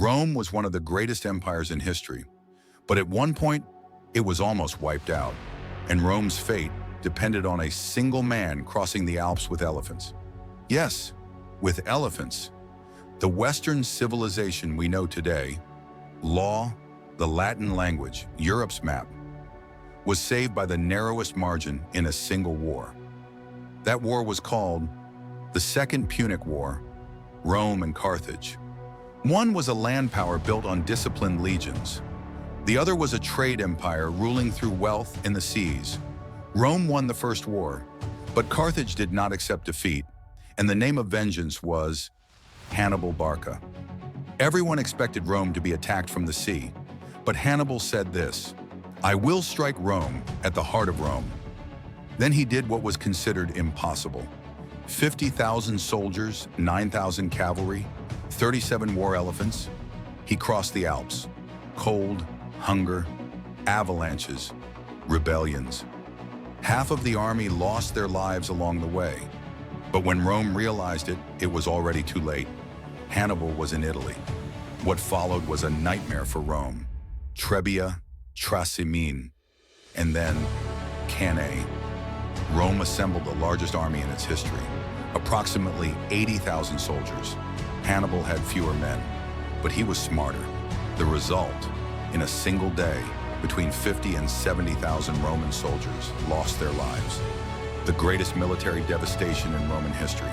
Rome was one of the greatest empires in history, but at one point, it was almost wiped out, and Rome's fate depended on a single man crossing the Alps with elephants. Yes, with elephants. The Western civilization we know today, law, the Latin language, Europe's map, was saved by the narrowest margin in a single war. That war was called the Second Punic War, Rome and Carthage. One was a land power built on disciplined legions. The other was a trade empire ruling through wealth in the seas. Rome won the first war, but Carthage did not accept defeat, and the name of vengeance was Hannibal Barca. Everyone expected Rome to be attacked from the sea, but Hannibal said this: "I will strike Rome at the heart of Rome." Then he did what was considered impossible. 50,000 soldiers, 9,000 cavalry, 37 war elephants. He crossed the Alps. Cold, hunger, avalanches, rebellions. Half of the army lost their lives along the way. But when Rome realized it, it was already too late. Hannibal was in Italy. What followed was a nightmare for Rome. Trebia, Trasimene, and then Cannae. Rome assembled the largest army in its history, approximately 80,000 soldiers. Hannibal had fewer men, but he was smarter. The result, in a single day, between 50 and 70,000 Roman soldiers lost their lives. The greatest military devastation in Roman history.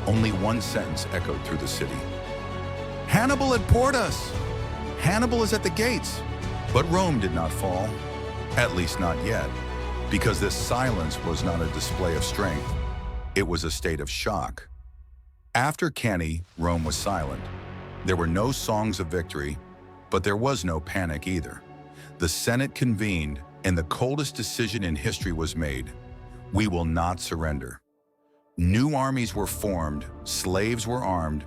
Only one sentence echoed through the city: "Hannibal had poured us! Hannibal is at the gates!" But Rome did not fall, at least not yet, because this silence was not a display of strength. It was a state of shock. After Cannae, Rome was silent. There were no songs of victory, but there was no panic either. The Senate convened, and the coldest decision in history was made: we will not surrender. New armies were formed, slaves were armed,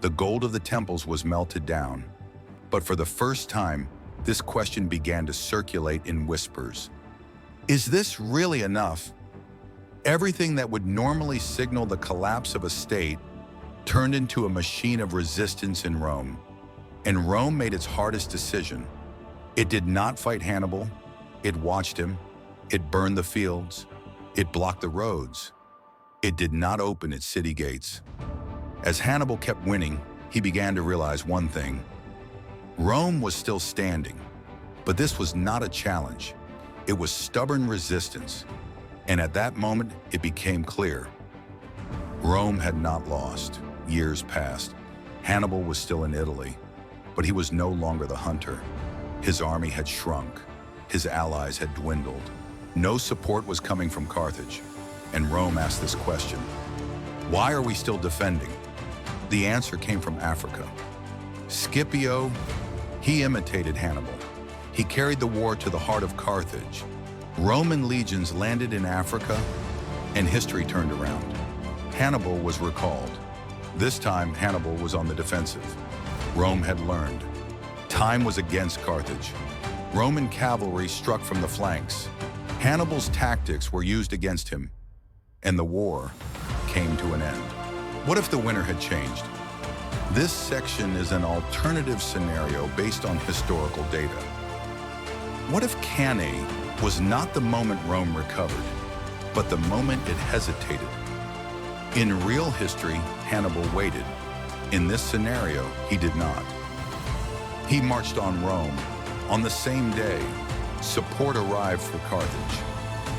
the gold of the temples was melted down. But for the first time, this question began to circulate in whispers. Is this really enough? Everything that would normally signal the collapse of a state turned into a machine of resistance in Rome. And Rome made its hardest decision. It did not fight Hannibal. It watched him. It burned the fields. It blocked the roads. It did not open its city gates. As Hannibal kept winning, he began to realize one thing. Rome was still standing, but this was not a challenge. It was stubborn resistance. And at that moment, it became clear. Rome had not lost. Years passed. Hannibal was still in Italy, but he was no longer the hunter. His army had shrunk. His allies had dwindled. No support was coming from Carthage, and Rome asked this question: why are we still defending? The answer came from Africa. Scipio, he imitated Hannibal. He carried the war to the heart of Carthage. Roman legions landed in Africa, and history turned around. Hannibal was recalled. This time, Hannibal was on the defensive. Rome had learned. Time was against Carthage. Roman cavalry struck from the flanks. Hannibal's tactics were used against him, and the war came to an end. What if the winner had changed? This section is an alternative scenario based on historical data. What if Cannae was not the moment Rome recovered, but the moment it hesitated? In real history, Hannibal waited. In this scenario, he did not. He marched on Rome. On the same day, support arrived for Carthage.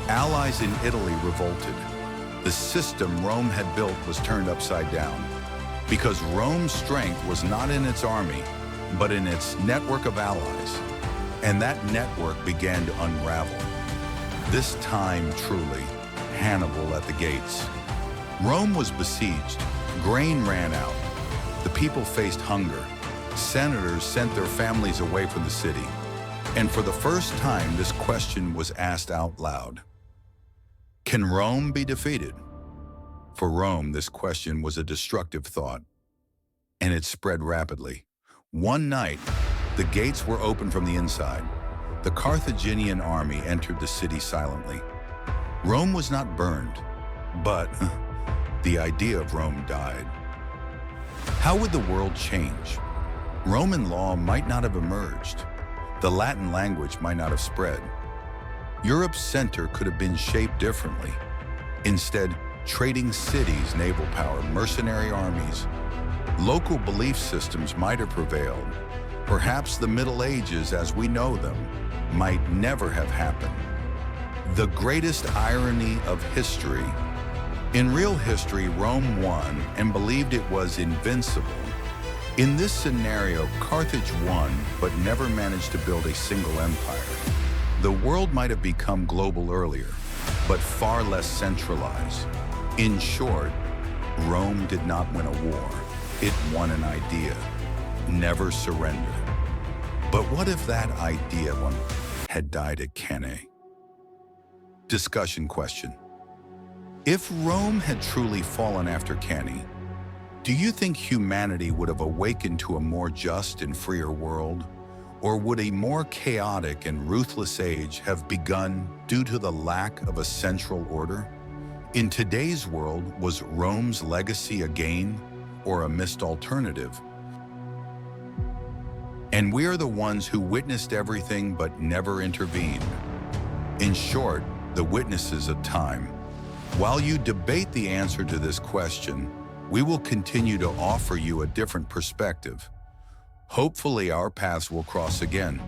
Allies in Italy revolted. The system Rome had built was turned upside down, because Rome's strength was not in its army, but in its network of allies. And that network began to unravel. This time, truly, Hannibal at the gates. Rome was besieged. Grain ran out. The people faced hunger. Senators sent their families away from the city. And for the first time, this question was asked out loud. Can Rome be defeated? For Rome, this question was a destructive thought, and it spread rapidly. One night, the gates were opened from the inside. The Carthaginian army entered the city silently. Rome was not burned, but the idea of Rome died. How would the world change? Roman law might not have emerged. The Latin language might not have spread. Europe's center could have been shaped differently. Instead, trading cities, naval power, mercenary armies, local belief systems might have prevailed. Perhaps the Middle Ages, as we know them, might never have happened. The greatest irony of history. In real history, Rome won and believed it was invincible. In this scenario, Carthage won but never managed to build a single empire. The world might have become global earlier, but far less centralized. In short, Rome did not win a war. It won an idea: never surrender. But what if that idea had died at Cannae? Discussion question. If Rome had truly fallen after Cannae, do you think humanity would have awakened to a more just and freer world? Or would a more chaotic and ruthless age have begun due to the lack of a central order? In today's world, was Rome's legacy a gain or a missed alternative? And we are the ones who witnessed everything but never intervened. In short, the witnesses of time. While you debate the answer to this question, we will continue to offer you a different perspective. Hopefully, our paths will cross again.